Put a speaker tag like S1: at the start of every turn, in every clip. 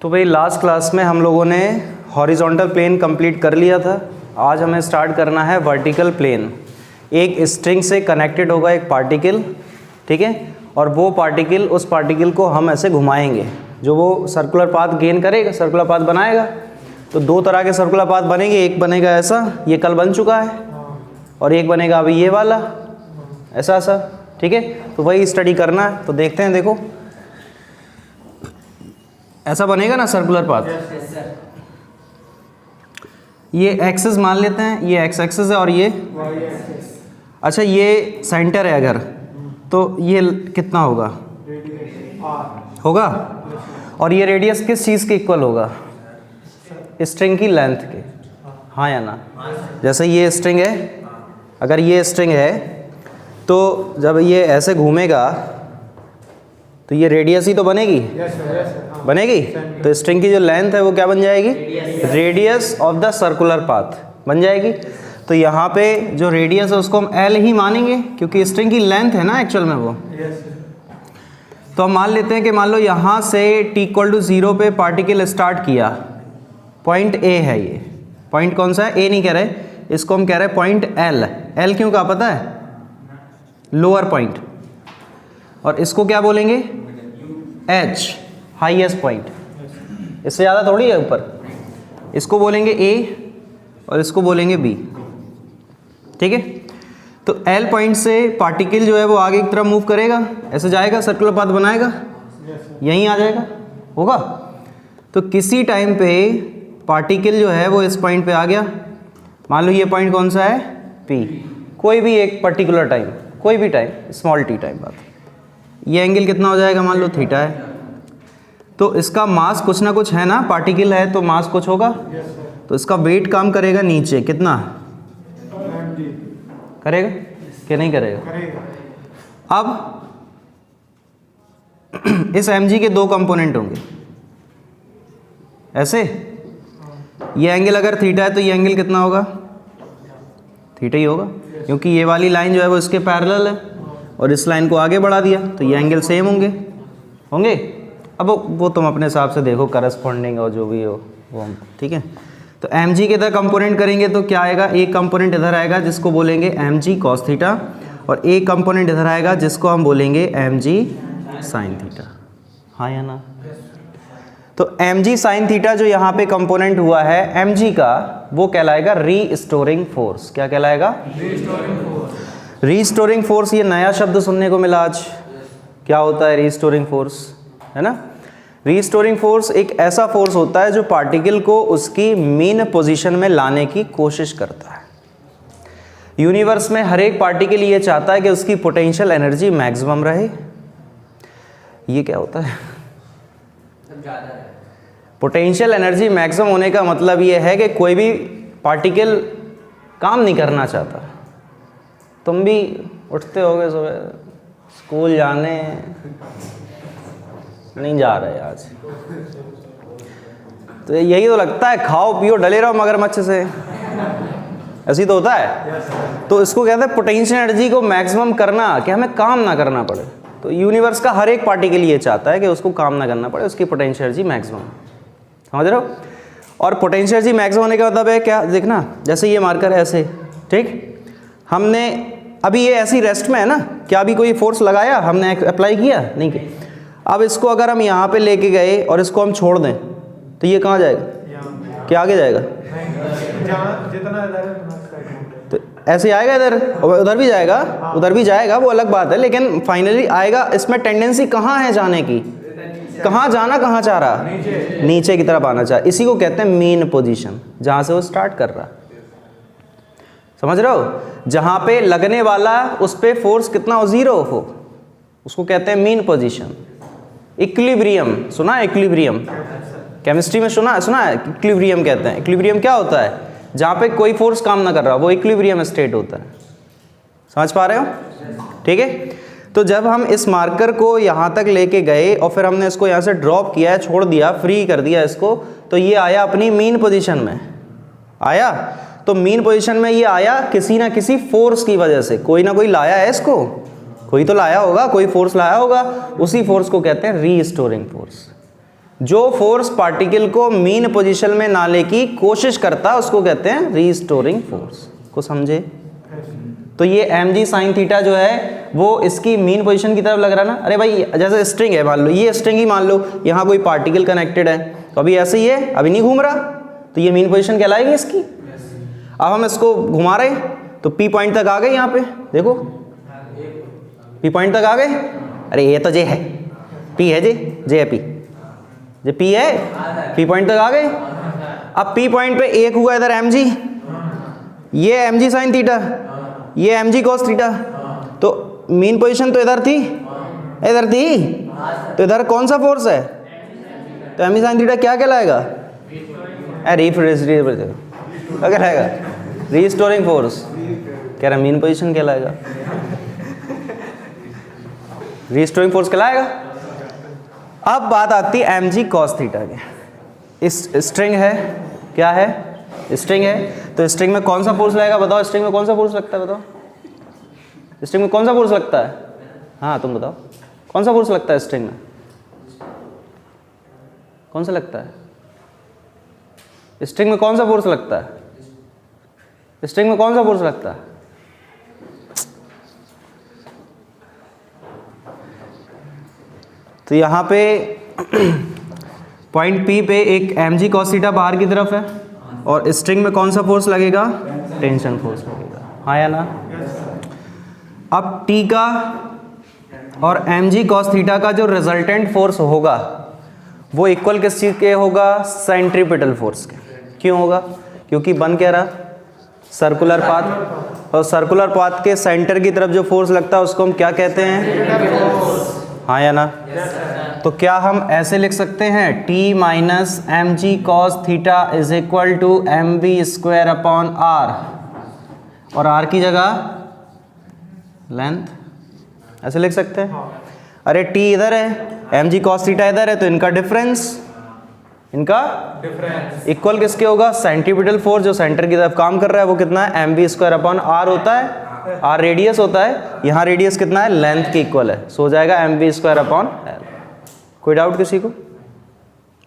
S1: तो भाई last class में हम लोगों ने हॉरिजॉन्टल प्लेन कंप्लीट कर लिया था। आज हमें स्टार्ट करना है वर्टिकल प्लेन। एक स्ट्रिंग से कनेक्टेड होगा एक पार्टिकल, ठीक है, और वो पार्टिकल, उस पार्टिकल को हम ऐसे घुमाएंगे, जो वो सर्कुलर पाथ गेन करेगा, सर्कुलर पाथ बनाएगा। तो दो तरह के सर्कुलर पाथ बनेंगे, एक बनेगा ऐसा, ये कल बन चुका है, और एक बनेगा अभी ये वाला, ऐसा ऐसा, ठीक है। तो वही स्टडी करना है। तो देखते हैं, देखो ऐसा बनेगा ना सर्कुलर पाथ। ये एक्सिस मान लेते हैं, ये एक्स एक्सिस है और ये अच्छा ये सेंटर है अगर, तो ये कितना होगा होगा, और ये रेडियस किस चीज़ के इक्वल होगा? स्ट्रिंग की लेंथ के, हाँ या ना? जैसे ये स्ट्रिंग है, अगर ये स्ट्रिंग है तो जब ये ऐसे घूमेगा तो ये रेडियस ही तो बनेगी, बनेगी। तो स्ट्रिंग की जो लेंथ है वो क्या बन जाएगी? Radius of the circular path बन जाएगी। तो यहाँ पे जो रेडियस है उसको हम एल ही मानेंगे, क्योंकि स्ट्रिंग की लेंथ है ना एक्चुअल में वो। तो हम मान लेते हैं कि मान लो यहाँ से t = 0 पे पार्टिकल स्टार्ट किया, पॉइंट ए है ये। पॉइंट कौन सा है? ए नहीं कह रहे, इसको हम कह रहे हैं पॉइंट एल। एल क्यों कहा पता है? Lower point. और इसको क्या बोलेंगे? H, highest point. इससे ज़्यादा थोड़ी है ऊपर। इसको बोलेंगे ए और इसको बोलेंगे बी, ठीक है। तो एल पॉइंट से पार्टिकल जो है वो आगे की तरफ मूव करेगा, ऐसे जाएगा, सर्कुलर पाथ बनाएगा, यहीं आ जाएगा, होगा। तो किसी टाइम पे पार्टिकल जो है वो इस पॉइंट पे आ गया। मान लो ये पॉइंट कौन सा है? पी। कोई भी एक पर्टिकुलर टाइम, कोई भी टाइम, स्मॉल टी टाइम बात। ये एंगल कितना हो जाएगा? मान लो थीटा है। तो इसका मास कुछ ना कुछ है ना, पार्टिकल है तो मास कुछ होगा। तो इसका वेट काम करेगा नीचे, कितना करेगा कि नहीं करेगा? अब इस mg के दो कंपोनेंट होंगे, ऐसे। ये एंगल अगर थीटा है तो ये एंगल कितना होगा? थीटा ही होगा, क्योंकि ये वाली लाइन जो है वो इसके पैरेलल है और इस लाइन को आगे बढ़ा दिया, तो ये एंगल सेम होंगे, होंगे। अब वो तुम अपने हिसाब से देखो, करस्पॉन्डिंग और जो भी हो वो, ठीक है। तो mg के इधर कंपोनेंट करेंगे तो क्या आएगा? एक कंपोनेंट इधर आएगा जिसको बोलेंगे mg cos थीटा, और एक कंपोनेंट इधर आएगा जिसको हम बोलेंगे mg sin थीटा, हाँ या ना? तो mg sin थीटा जो यहाँ पे कंपोनेंट हुआ है mg का, वो कहलाएगा रीस्टोरिंग फोर्स। क्या कहलाएगा? Restoring force. ये नया शब्द सुनने को मिला आज। क्या होता है रीस्टोरिंग फोर्स, है ना? रीस्टोरिंग फोर्स एक ऐसा फोर्स होता है जो पार्टिकल को उसकी मेन पोजीशन में लाने की कोशिश करता है। यूनिवर्स में हर एक पार्टिकल ये चाहता है कि उसकी पोटेंशियल एनर्जी मैक्सिमम रहे। ये क्या होता है? पोटेंशियल एनर्जी मैक्सिमम होने का मतलब ये है कि कोई भी पार्टिकल काम नहीं करना चाहता। तुम भी उठते होगे सुबह, स्कूल जाने नहीं जा रहे आज, तो यही तो लगता है, खाओ पियो डले रहो मगरमच्छ से, ऐसी तो होता है। तो इसको कहते हैं पोटेंशियल एनर्जी को मैक्सिमम करना, कि हमें काम ना करना पड़े। तो यूनिवर्स का हर एक पार्टिकल ये चाहता है कि उसको काम ना करना पड़े, उसकी पोटेंशियल एनर्जी मैक्सिमम, समझ रहे हो? और पोटेंशियल एनर्जी मैक्सिमम होने का मतलब है क्या? देखना, जैसे ये मार्कर ऐसे, ठीक, हमने अभी ये ऐसी रेस्ट में है ना, क्या अभी कोई फोर्स लगाया हमने, अप्लाई किया नहीं किया। अब इसको अगर हम यहाँ पे लेके गए और इसको हम छोड़ दें तो ये कहाँ जाएगा? क्या आगे जाएगा? तो ऐसे आएगा इधर, उधर भी जाएगा, उधर भी जाएगा, वो अलग बात है, लेकिन फाइनली आएगा। इसमें टेंडेंसी कहाँ है जाने की? कहाँ जाना, कहाँ चाह रहा? नीचे की तरफ आना चाह। इसी को कहते हैं मेन पोजीशन, जहाँ से वो स्टार्ट कर रहा। समझ रहे हो? जहाँ पे लगने वाला उस पे फोर्स कितना हो? 0 हो, उसको कहते हैं मेन पोजीशन। इक्विलिब्रियम सुना है? इक्विलिब्रियम केमिस्ट्री में सुना है, इक्विलिब्रियम कहते हैं। इक्विलिब्रियम क्या होता है? जहाँ पे कोई फोर्स काम ना कर रहा, वो इक्विलिब्रियम स्टेट होता है। समझ पा रहे हो? ठीक है। तो जब हम इस मार्कर को यहाँ तक लेके गए और फिर हमने इसको यहाँ से ड्रॉप किया, छोड़ दिया, फ्री कर दिया इसको, तो ये आया अपनी मीन पोजीशन में, आया। तो मीन पोजीशन में ये आया किसी ना किसी फोर्स की वजह से, कोई ना कोई लाया है इसको, कोई तो लाया होगा, कोई फोर्स लाया होगा, उसी फोर्स को कहते हैं रीस्टोरिंग फोर्स। जो फोर्स पार्टिकल को मीन पोजीशन में लाने की कोशिश करता है उसको कहते हैं रीस्टोरिंग फोर्स। को समझे? तो ये mg sin थीटा जो है वो इसकी मीन पोजीशन की तरफ लग रहा है ना। अरे भाई जैसे स्ट्रिंग है, मान लो ये स्ट्रिंग ही मान लो, यहाँ कोई पार्टिकल कनेक्टेड है, तो अभी ऐसे ही है, अभी नहीं घूम रहा, तो ये मीन पोजीशन कहलाएगी इसकी। अब हम इसको घुमा रहे तो P पॉइंट तक आ गए, यहाँ पे देखो P पॉइंट तक आ गए। अरे ये तो J है, P है J है P, जो P है P पॉइंट तक आ गए। अब P पॉइंट पे एक हुआ इधर mg, ये mg sin थीटा, ये mg cos थीटा, तो मीन पोजीशन तो इधर थी, इधर थी, तो इधर कौन सा फोर्स है? तो mg sin थीटा क्या कहलाएगा? क्या कहलाएगा? Restoring force. कह रहा मीन पोजीशन कहलाएगा, रीस्टोरिंग फोर्स कहलाएगा। अब बात आती है mg cos थीटा की। इस स्ट्रिंग है, क्या है? स्ट्रिंग है, तो स्ट्रिंग में कौन सा फोर्स लगेगा बताओ? स्ट्रिंग में कौन सा फोर्स लगता है बताओ? स्ट्रिंग में कौन सा फोर्स लगता है? हाँ तुम बताओ, कौन सा फोर्स लगता है स्ट्रिंग में? कौन सा लगता है? स्ट्रिंग में कौन सा फोर्स लगता है? स्ट्रिंग में कौन सा फोर्स लगता है? तो यहाँ पे पॉइंट P पे एक mg cos थीटा बाहर की तरफ है, और स्ट्रिंग में कौन सा फोर्स लगेगा? टेंशन फोर्स लगेगा, हाँ या ना? अब T का और mg cos थीटा का जो रिजल्टेंट फोर्स होगा वो इक्वल किस चीज़ के होगा? सेंट्रीपिटल फोर्स के। क्यों होगा? क्योंकि बन क्या रहा? सर्कुलर पाथ, और सर्कुलर पाथ के सेंटर की तरफ जो फोर्स लगता है उसको हम क्या कहते हैं? हाँ या ना? तो क्या हम ऐसे लिख सकते हैं T minus mg cos theta is equal to mv square upon r, और r की जगह लेंथ, ऐसे लिख सकते हैं? अरे T इधर है, mg cos थीटा इधर है, तो इनका डिफरेंस इक्वल किसके होगा? सेंट्रीपिटल फोर्स जो सेंटर की तरफ काम कर रहा है वो कितना है? mv स्क्वायर अपॉन r होता है, r रेडियस होता है, यहाँ रेडियस कितना है? लेंथ के इक्वल है, सो हो जाएगा mv स्क्वायर अपॉन l। कोई डाउट किसी को?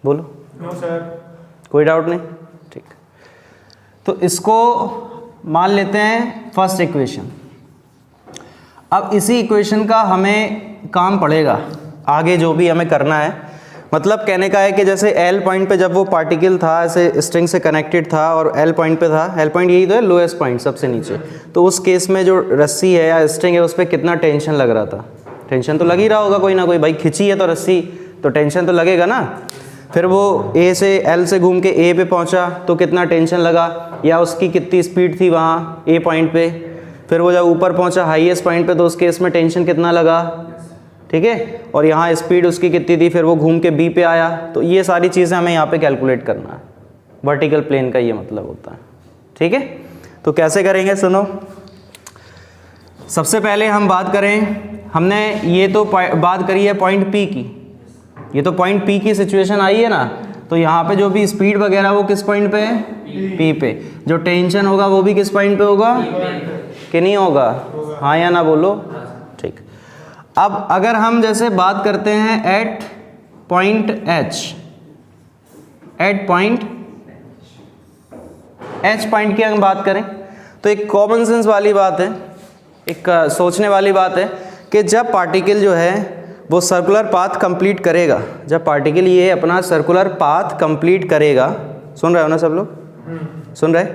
S1: बोलो।
S2: No sir.
S1: कोई डाउट नहीं? ठीक। तो इसको मान लेते हैं फर्स्ट इक्वेशन। अब इसी इक्वेशन का हमें काम पड़ेगा आगे जो भी हमें करना है। मतलब कहने का है कि जैसे L पॉइंट पे जब वो पार्टिकल था ऐसे स्ट्रिंग से कनेक्टेड था और L पॉइंट पे था, L पॉइंट यही तो है लोएस्ट पॉइंट सबसे नीचे, तो उस केस में जो रस्सी है या स्ट्रिंग है उस पर कितना टेंशन लग रहा था? टेंशन तो लग ही रहा होगा कोई ना कोई, भाई खिंची है तो रस्सी तो टेंशन तो लगेगा ना। फिर वो A से L से घूम के A पे पहुंचा तो कितना टेंशन लगा, या उसकी कितनी स्पीड थी वहाँ A पॉइंट पे, फिर वो जब ऊपर पहुंचा हाईएस्ट पॉइंट पे तो उस केस में टेंशन कितना लगा, ठीक है, और यहाँ स्पीड उसकी कितनी थी, फिर वो घूम के B पे आया। तो ये सारी चीज़ें हमें यहाँ पे कैलकुलेट करना है, वर्टिकल प्लेन का ये मतलब होता है, ठीक है। तो कैसे करेंगे सुनो। सबसे पहले हम बात करें, हमने ये तो बात करी है पॉइंट P की, ये तो पॉइंट P की सिचुएशन आई है ना, तो यहाँ पे जो भी स्पीड वगैरह वो किस पॉइंट पे है? P पे। जो टेंशन होगा वो भी किस पॉइंट पे होगा कि नहीं होगा? हाँ या ना बोलो। ठीक। अब अगर हम जैसे बात करते हैं at point H, at point H point की हम बात करें तो एक कॉमन सेंस वाली बात है, एक सोचने वाली बात है कि जब पार्टिकल जो है वो सर्कुलर पाथ कंप्लीट करेगा, जब पार्टिकल ये अपना सर्कुलर पाथ कंप्लीट करेगा, सुन रहे हो ना सब लोग? सुन रहे?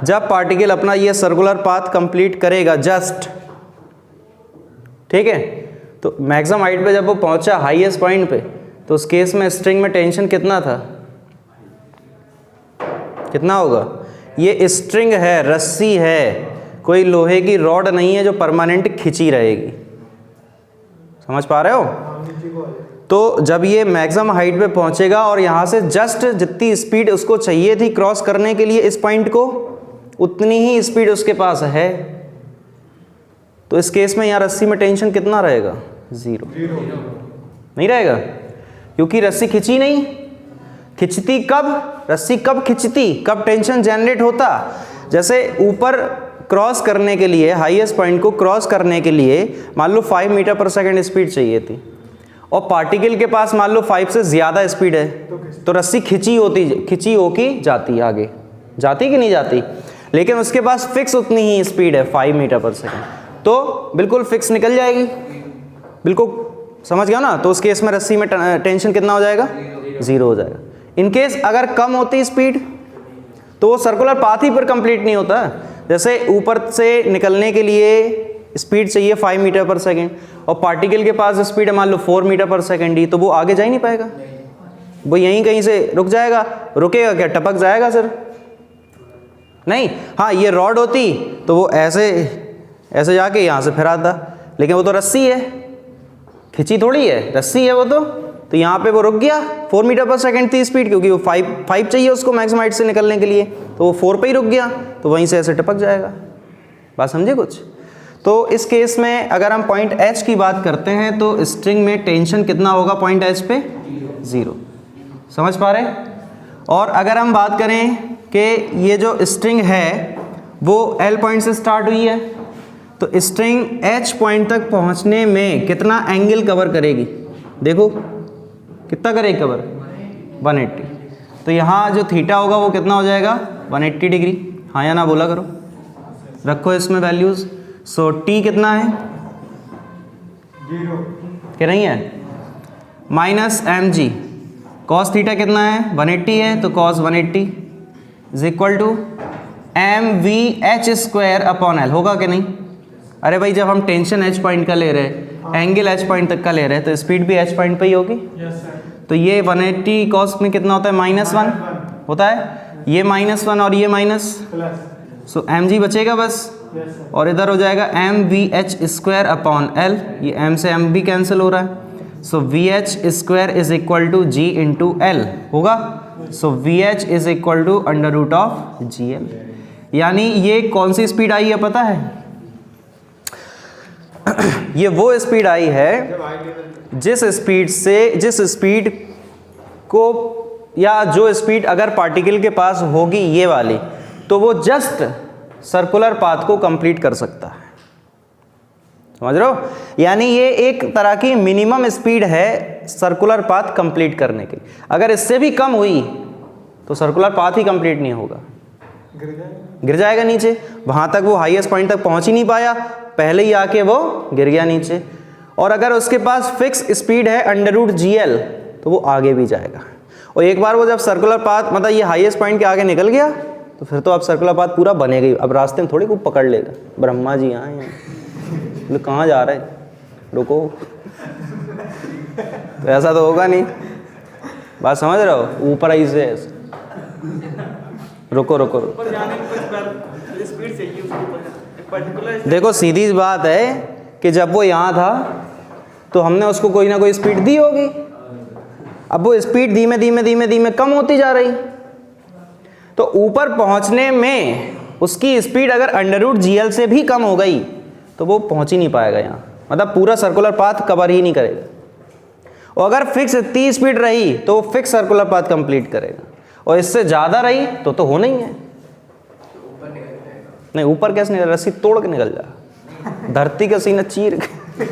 S1: जब पार्टिकल अपना ये सर्कुलर पाथ कंप्लीट करेगा जस्ट, ठीक है, तो मैक्सिमम हाइट पे जब वो पहुंचा हाईएस्ट पॉइंट पे, तो उस केस में स्ट्रिंग में टेंशन कितना था? कितना होगा? ये स्ट्रिंग है, रस्सी है, कोई लोहे की रॉड नहीं है जो परमानेंट खिंची रहेगी। समझ पा रहे हो? तो जब ये मैक्सिमम हाइट पे पहुंचेगा और यहाँ से जस्ट जितनी स्पीड उसको चाहिए थी क्रॉस करने के लिए इस पॉइंट को, उतनी ही स्पीड उसके पास है, तो इस केस में यहाँ रस्सी में टेंशन कितना रहेगा? 0 नहीं रहेगा, क्योंकि रस्सी खिंची नहीं। खिंचती कब? रस्सी कब खिंचती, कब टेंशन जनरेट होता? जैसे ऊपर क्रॉस करने के लिए, हाईएस्ट पॉइंट को क्रॉस करने के लिए मान लो 5 मीटर पर सेकंड स्पीड चाहिए थी, और पार्टिकल के पास मान लो 5 से ज़्यादा स्पीड है, तो रस्सी खिंची होके जाती है आगे, जाती कि नहीं जाती, लेकिन उसके पास फिक्स उतनी ही स्पीड है 5 मीटर पर सेकंड, तो बिल्कुल फिक्स निकल जाएगी। बिल्कुल समझ गया ना। तो उस केस में रस्सी में टेंशन कितना हो जाएगा, 0 हो जाएगा। इन केस अगर कम होती स्पीड तो वो सर्कुलर पाथ ही पर कंप्लीट नहीं होता। जैसे ऊपर से निकलने के लिए स्पीड चाहिए 5 मीटर पर सेकंड, और पार्टिकल के पास स्पीड है मान लो 4 मीटर पर सेकंड ही, तो वो आगे जा ही नहीं पाएगा, वो यहीं कहीं से रुक जाएगा। रुकेगा क्या, टपक जाएगा सर? नहीं। हाँ, ये रॉड होती तो वो ऐसे जाके यहाँ से फिर आता, लेकिन वो तो रस्सी है, खिंची थोड़ी है, रस्सी है वो तो यहाँ पे वो रुक गया। 4 मीटर पर सेकंड थी स्पीड, क्योंकि वो 5 चाहिए उसको मैक्सिमम हाइट से निकलने के लिए, तो वो 4 पे ही रुक गया, तो वहीं से ऐसे टपक जाएगा। बात समझे कुछ? तो इस केस में अगर हम पॉइंट H की बात करते हैं तो स्ट्रिंग में टेंशन कितना होगा पॉइंट H पे? 0। समझ पा रहे? और अगर हम बात करें कि ये जो स्ट्रिंग है वो L पॉइंट से स्टार्ट हुई है, तो स्ट्रिंग H पॉइंट तक पहुंचने में कितना एंगल कवर करेगी? देखो कितना करेगी कवर? 180। तो यहाँ जो थीटा होगा वो कितना हो जाएगा? 180 डिग्री। हाँ या ना बोला करो, रखो इसमें वैल्यूज़। सो T कितना है?
S2: 0
S1: क्या नहीं है? Minus mg। कॉस थीटा कितना है? 180 है, तो cos 180 is equal to mvh² upon L। होगा कि नहीं? अरे भाई, जब हम टेंशन H पॉइंट का ले रहे हैं, एंगल H पॉइंट तक का ले रहे हैं, तो स्पीड भी H पॉइंट पे ही होगी। तो ये 180 कॉस में कितना होता है? -1 होता है, ये -1 और ये माइनस, सो mg बचेगा बस, और इधर हो जाएगा mvh² अपॉन L। ये m से m भी कैंसिल हो रहा है, so vh² is equal to g into L होगा। So vh is equal to √GL। यानी ये कौन सी स्पीड आई है पता है? ये वो स्पीड आई है जिस स्पीड को, या जो स्पीड अगर पार्टिकल के पास होगी ये वाली, तो वो जस्ट सर्कुलर पाथ को कंप्लीट कर सकता है। समझ रहे हो? यानी ये एक तरह की मिनिमम स्पीड है सर्कुलर पाथ कंप्लीट करने की। अगर इससे भी कम हुई तो सर्कुलर पाथ ही कंप्लीट नहीं होगा, गिर जाएगा नीचे। वहां तक वो हाईएस्ट पॉइंट तक पहुंच ही नहीं पाया, पहले ही आके वो गिर गया नीचे। और अगर उसके पास फिक्स स्पीड है √GL, तो वो आगे भी जाएगा। और एक बार वो जब सर्कुलर पाथ, मतलब ये हाईएस्ट पॉइंट के आगे निकल गया, तो फिर तो अब सर्कुलर पाथ पूरा बनेगा ही। अब रास्ते में थोड़ी को पकड़ लेगा, ब्रह्मा जी आए हैं, बोले कहाँ जा रहे, रुको, तो ऐसा तो होगा नहीं। बात समझ रहे हो? ऊपर आई से रुको। देखो सीधी बात है कि जब वो यहाँ था तो हमने उसको कोई ना कोई स्पीड दी होगी। अब वो स्पीड धीमे धीमे कम होती जा रही, तो ऊपर पहुँचने में उसकी स्पीड अगर √GL से भी कम हो गई तो वो पहुँच ही नहीं पाएगा यहाँ, मतलब पूरा सर्कुलर पाथ कवर ही नहीं करेगा। और अगर फिक्स इतनी स्पीड रही तो वो फिक्स सर्कुलर पाथ कंप्लीट करेगा, और इससे ज़्यादा रही तो होना ही है। नहीं, ऊपर कैसे निकल, रस्सी तोड़ के निकल जा, धरती का सीना चीर के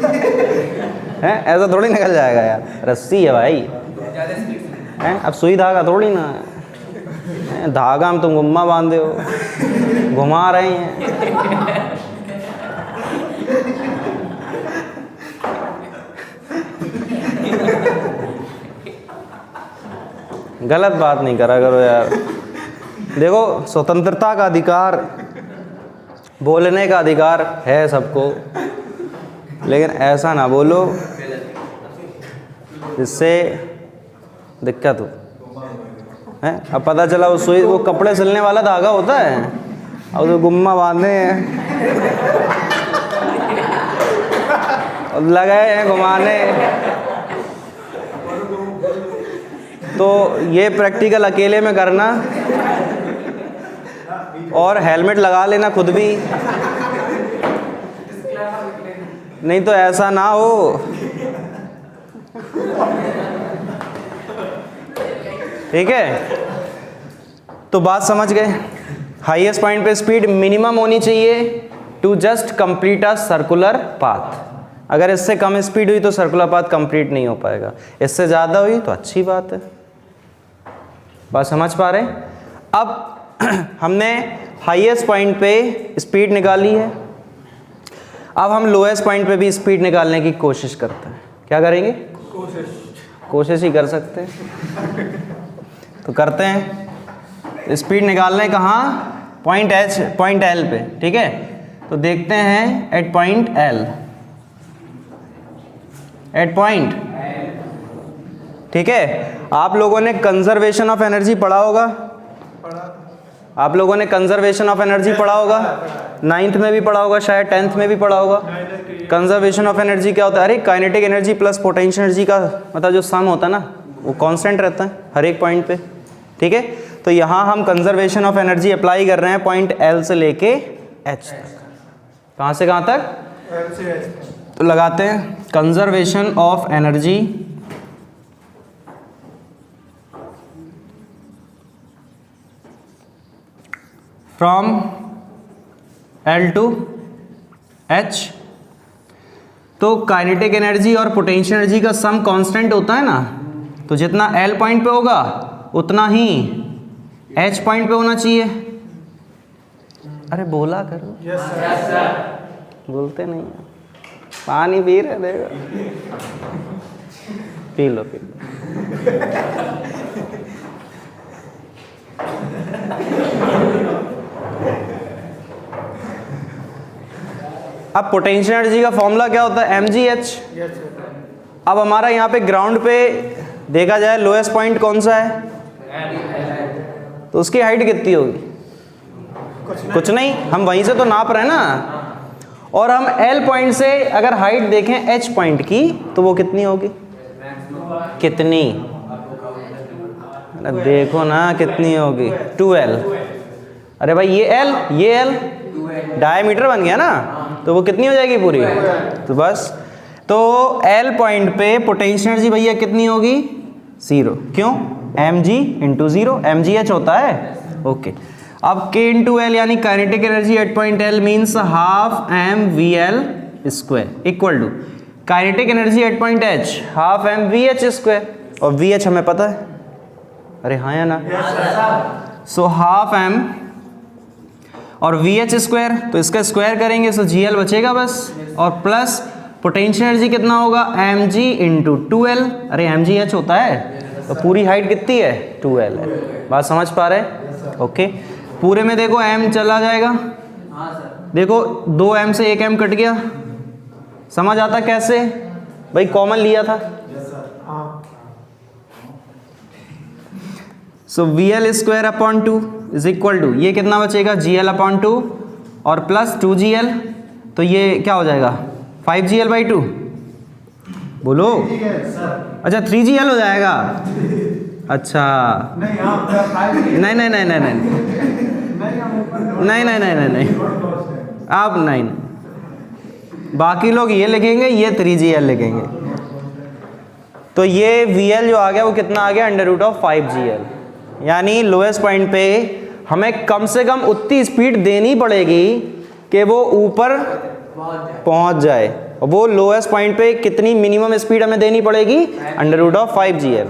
S1: हैं, ऐसा थोड़ी निकल जाएगा यार, रस्सी है भाई हैं। अब सुई धागा थोड़ी ना है, धागा में तुम गुम्मा बांधे हो, घुमा रहे हैं। गलत बात नहीं करा करो यार। देखो, स्वतंत्रता का अधिकार, बोलने का अधिकार है सबको, लेकिन ऐसा ना बोलो जिससे दिक्कत हो है। अब पता चला वो सुई, वो कपड़े सिलने वाला धागा होता है, और तो गुम्मा बांधे हैं और लगे हैं घुमाने। तो ये प्रैक्टिकल अकेले में करना, और हेलमेट लगा लेना खुद भी, नहीं तो ऐसा ना हो। ठीक है, तो बात समझ गए। हाईएस्ट पॉइंट पे स्पीड मिनिमम होनी चाहिए to just complete a circular path. अगर इससे कम स्पीड हुई तो सर्कुलर पाथ कंप्लीट नहीं हो पाएगा, इससे ज़्यादा हुई तो अच्छी बात है। बात समझ पा रहे हैं? अब हमने हाईएस्ट पॉइंट पे स्पीड निकाली है, अब हम लोएस्ट पॉइंट पे भी स्पीड निकालने की कोशिश करते हैं। क्या करेंगे? कोशिश ही कर सकते हैं तो करते हैं। स्पीड निकालने कहाँ? पॉइंट एच, पॉइंट एल पे, ठीक है। तो देखते हैं at point L, at point, ठीक है। आप लोगों ने कंजर्वेशन ऑफ एनर्जी पढ़ा होगा, आप लोगों ने कंजर्वेशन ऑफ एनर्जी पढ़ा होगा, 9th में भी पढ़ा होगा, शायद 10th में भी पढ़ा होगा। कंजर्वेशन ऑफ एनर्जी क्या होता है? अरे kinetic energy plus potential energy का मतलब जो सम होता है ना, वो कांस्टेंट रहता है हर एक पॉइंट पे, ठीक है। तो यहाँ हम कंजर्वेशन ऑफ एनर्जी अप्लाई कर रहे हैं पॉइंट एल से लेके एच तक। कहाँ से कहाँ तक?
S2: एल से एच तक।
S1: तो लगाते हैं conservation of energy from L two H. तो काइनेटिक एनर्जी और पोटेंशियल एनर्जी का सम कांस्टेंट होता है ना, तो जितना एल पॉइंट पे होगा उतना ही एच पॉइंट पे होना चाहिए। अरे बोला करो, बोलते नहीं है। पानी पी रहे, देखो, पी लो पी लो। अब पोटेंशियल एनर्जी का फॉर्मूला क्या होता है? mgh। अब हमारा यहाँ पे ग्राउंड पे देखा जाए लोएस्ट पॉइंट कौन सा है, तो उसकी हाइट कितनी होगी? कुछ नहीं, हम वहीं से तो नाप रहे हैं ना। और हम L पॉइंट से अगर हाइट देखें H पॉइंट की तो वो कितनी होगी? कितनी? अरे देखो ना कितनी होगी, 2L। अरे भाई ये L डायमीटर बन गया ना, तो वो कितनी हो जाएगी पूरी? तो बस, तो L पॉइंट पे पोटेंशियल एनर्जी भैया कितनी होगी? 0। क्यों? mg इंटू 0, mgh होता है, ओके। अब k इंटू एल यानी kinetic energy at point L means half M V L square equal to kinetic energy at point H half M V H square. और V H हमें पता है, अरे हाँ या ना? सो हाफ एम और वी एच स्क्वायर, तो इसका स्क्वायर करेंगे सो जी एल बचेगा बस, और प्लस पोटेंशियल एनर्जी कितना होगा? M G into 2L। अरे एम जी एच होता है, तो पूरी हाइट कितनी है? 2L है। बात समझ पा रहे हैं? ओके। पूरे में देखो m चला जाएगा, देखो 2m से 1m कट गया। समझ आता कैसे? भाई कॉमन लिया था। So V L square upon 2 is equal to, ये कितना बचेगा? जी एल अपॉन 2 और प्लस 2GL, तो ये क्या हो जाएगा? 5GL/2। बोलो। अच्छा 3GL हो जाएगा। अच्छा नहीं नहीं नहीं नहीं नहीं नहीं नहीं नहीं नहीं नहीं, आप नहीं, बाकी लोग ये लिखेंगे, ये 3GL लिखेंगे। तो ये VL जो आ गया वो कितना आ गया? √5GL। यानी लोएस्ट पॉइंट पे हमें कम से कम उतनी स्पीड देनी पड़ेगी कि वो ऊपर पहुंच जाए। और वो लोएस्ट पॉइंट पे कितनी मिनिमम स्पीड हमें देनी पड़ेगी? √5GL,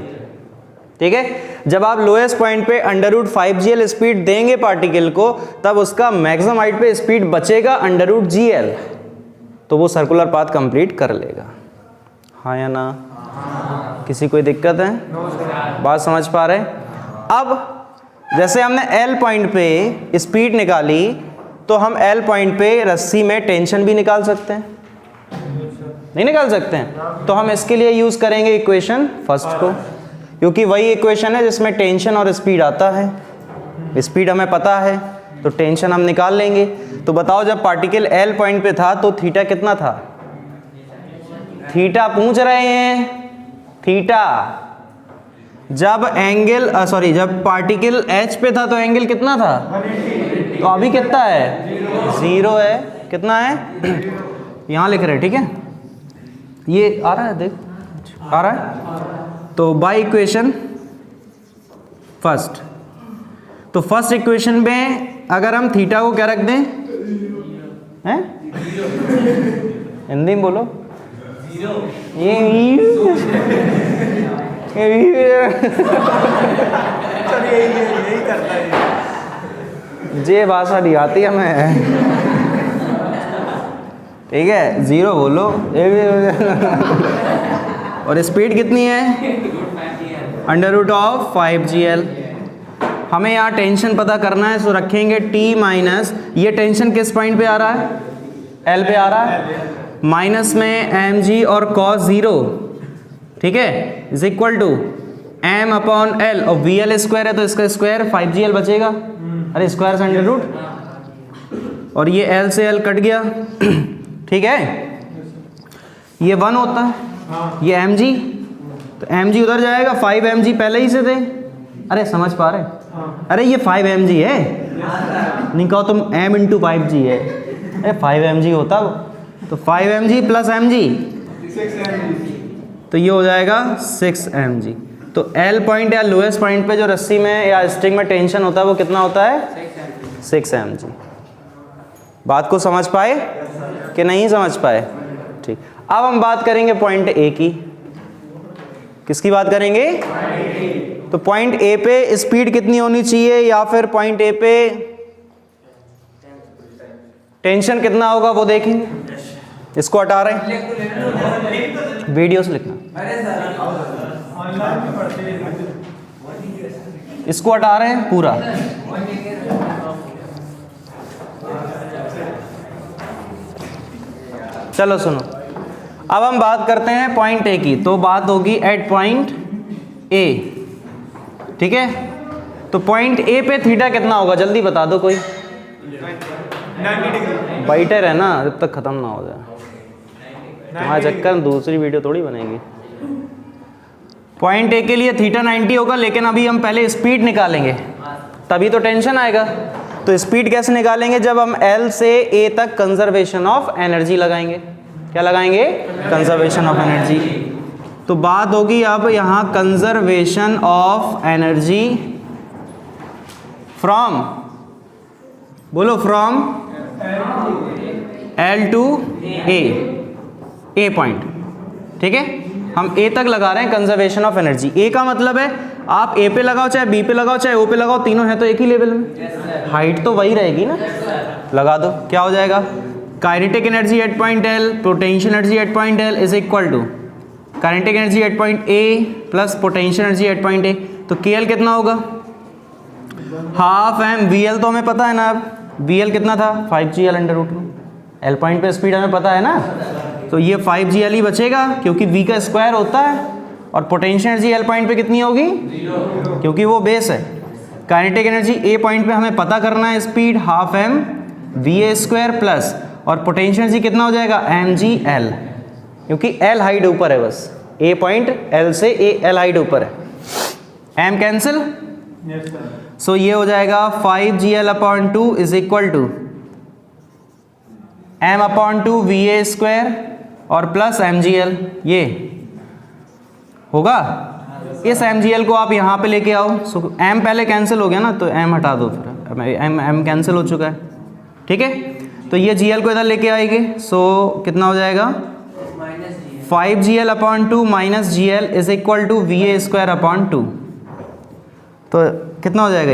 S1: ठीक है। जब आप लोएस्ट पॉइंट पे √5GL स्पीड देंगे पार्टिकल को, तब उसका मैक्सिमम हाइट पे स्पीड बचेगा √GL, तो वो सर्कुलर पाथ कंप्लीट कर लेगा। हाँ या ना? किसी कोई दिक्कत है? बात समझ पा रहे? अब जैसे हमने L पॉइंट पे स्पीड निकाली, तो हम L पॉइंट पे रस्सी में टेंशन भी निकाल सकते हैं, नहीं निकाल सकते हैं? तो हम इसके लिए यूज करेंगे इक्वेशन फर्स्ट को, क्योंकि वही इक्वेशन है जिसमें टेंशन और स्पीड आता है। स्पीड हमें पता है तो टेंशन हम निकाल लेंगे। तो बताओ जब पार्टिकल L पॉइंट पे था तो थीटा कितना था? थीटा पूछ रहे हैं, थीटा। जब एंगल जब पार्टिकल H पे था तो एंगल कितना था? तो अभी कितना है? 0 है। कितना है? यहाँ लिख रहे हैं, ठीक है। ये आ रहा है, देख आ रहा है। तो बाय इक्वेशन फर्स्ट, तो फर्स्ट इक्वेशन में अगर हम थीटा को क्या रख दें, हैं हिंदी में बोलो,
S2: यही करता है।
S1: जे भाषा नहीं आती हमें, ठीक है, 0 बोलो। और स्पीड कितनी है, √5gl। हमें यहाँ टेंशन पता करना है, सो रखेंगे t माइनस, ये टेंशन किस पॉइंट पे आ रहा है, L पे आ रहा है, माइनस में mg और cos 0, ठीक है, is equal to m upon l, और vl स्क्वायर है तो इसका स्क्वायर 5gl बचेगा, अरे स्क्वायर से अंडर रूट, और ये l से l कट गया, ठीक है, ये 1 होता है, ये mg, तो mg उधर जाएगा, 5 mg पहले ही से थे, अरे समझ पा रहे, अरे ये 5 mg है, नहीं कहो तुम m इंटू 5g है, अरे 5 mg होता, तो 5 mg प्लस mg,
S2: 6 mg,
S1: तो ये हो जाएगा 6 mg। तो L पॉइंट या लोएस्ट पॉइंट पे जो रस्सी में या स्ट्रिंग में टेंशन होता है वो कितना होता है, 6 mg। बात को समझ पाए कि नहीं समझ पाए, ठीक। अब हम बात करेंगे पॉइंट A की, किसकी बात करेंगे, तो पॉइंट A पे स्पीड कितनी होनी चाहिए, या फिर पॉइंट A पे टेंशन कितना होगा वो देखेंगे। इसको हटा रहे हैं, वीडियो से लिखना,
S2: ऑनलाइन में पढ़ते हैं।
S1: इसको हटा रहे हैं पूरा, चलो सुनो। अब हम बात करते हैं पॉइंट A की, तो बात होगी एट पॉइंट A, ठीक है। तो पॉइंट A पे थीटा कितना होगा, जल्दी बता दो कोई,
S2: 90 डिग्री।
S1: बैठे रहना जब तक खत्म ना हो जाए, तुम्हारे चक्कर में दूसरी वीडियो थोड़ी बनेगी। पॉइंट A के लिए थीटा 90 होगा, लेकिन अभी हम पहले स्पीड निकालेंगे, तभी तो टेंशन आएगा। तो स्पीड कैसे निकालेंगे, जब हम L से A तक कंजर्वेशन ऑफ एनर्जी लगाएंगे। क्या लगाएंगे, कंजर्वेशन ऑफ एनर्जी। तो बात होगी अब यहाँ कंजर्वेशन ऑफ एनर्जी फ्रॉम, बोलो from L to A point, ठीक है। हम A तक लगा रहे हैं कंजर्वेशन ऑफ एनर्जी। A का मतलब है आप A पे लगाओ, चाहे B पे लगाओ, चाहे O पे लगाओ, तीनों है तो एक ही लेवल में, हाइट तो वही रहेगी ना। लगा दो, क्या हो जाएगा, kinetic energy at point L, potential energy at point L is equal to kinetic energy at point A plus potential energy at point A। तो KL कितना होगा, हाफ m, VL तो हमें पता है ना, अब VL कितना था 5gl अंडर रूट में, L पॉइंट पे स्पीड हमें पता है ना, तो ये 5gl ही बचेगा क्योंकि V का स्क्वायर होता है, और पोटेंशियल एनर्जी L पॉइंट पे कितनी होगी, 0, क्योंकि वो बेस है। काइनेटिक एनर्जी A पॉइंट पे हमें पता करना है speed, half m VA square plus, और पोटेंशियल एनर्जी कितना हो जाएगा mgl, क्योंकि L हाइट ऊपर है, बस A पॉइंट L से L हाइट ऊपर है, m cancel,
S2: yes sir.
S1: So ये हो जाएगा 5gl upon 2 is equal to m upon 2 VA square और प्लस mgl, ये होगा। इस mgl को आप यहाँ पे लेके आओ, सो m पहले कैंसिल हो गया ना, तो m हटा दो, फिर m कैंसिल हो चुका है, ठीक है। तो ये gl को इधर लेके आएंगे, सो कितना हो जाएगा 5gl upon 2 minus gl is equal to VA square upon 2। तो कितना हो जाएगा,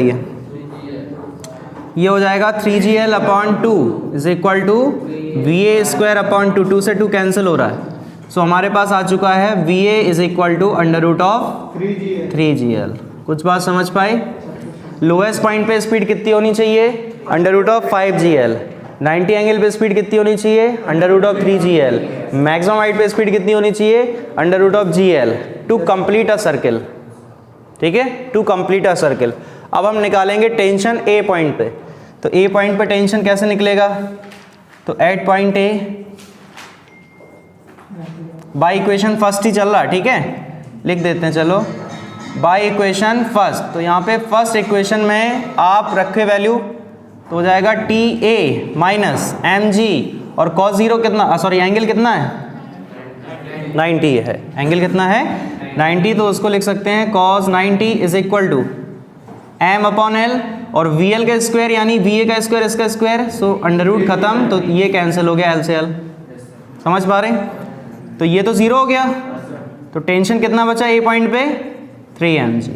S1: ये हो जाएगा 3gl upon 2 is equal to VA square upon 2, 2 से 2 कैंसिल हो रहा है, सो हमारे पास आ चुका है VA is equal to under root of 3gl। कुछ बात समझ पाए। लोएस्ट पॉइंट पे स्पीड कितनी होनी चाहिए, under root of 5gl। 90 angle पे स्पीड कितनी होनी चाहिए, under root of 3gl। Maximum height पे स्पीड कितनी होनी चाहिए, under root of gl, to complete a circle, ठीक है, टू कंप्लीट अ सर्किल। अब हम निकालेंगे टेंशन A पॉइंट पे, तो A पॉइंट पे टेंशन कैसे निकलेगा, तो eight point A by equation first ही चल रहा है, ठीक है, लिख देते हैं, चलो बाय इक्वेशन फर्स्ट। तो यहाँ पे फर्स्ट इक्वेशन में आप रखे वैल्यू, तो हो जाएगा TA माइनस mg, और cos 0 कितना, सॉरी एंगल कितना है 90 है, एंगल कितना है 90, तो उसको लिख सकते हैं cos 90 is equal to m upon L और VL का स्क्वायर यानी VA का स्क्वायर इसका स्क्वायर, सो अंडर रूट खत्म, तो ये कैंसिल हो गया L से L। समझ पा रहे हैं? तो ये तो 0 हो गया, तो टेंशन कितना बचा A पॉइंट पे? 3 mg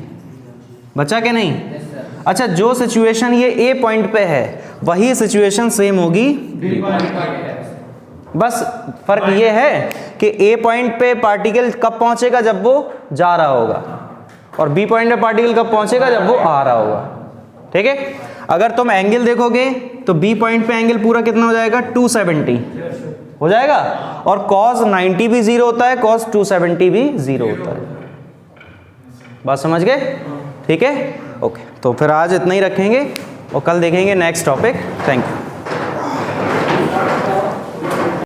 S1: बचा कि नहीं? अच्छा, जो सिचुएशन ये A पॉइंट पे है वही सिचुएशन सेम होगी, बस फर्क ये है कि A पॉइंट पे पार्टिकल कब पहुंचेगा? जब वो जा रहा होगा, और B पॉइंट पे पार्टिकल कब पहुंचेगा? जब वो आ रहा होगा। ठीक है? अगर तुम एंगल देखोगे तो B पॉइंट पे एंगल पूरा कितना हो जाएगा? 270 हो जाएगा, और cos 90 भी 0 होता है, cos 270 भी 0 होता है। बात समझ गए? ठीक है, ओके। तो फिर आज इतना ही रखेंगे और कल देखेंगे नेक्स्ट टॉपिक। Thank you.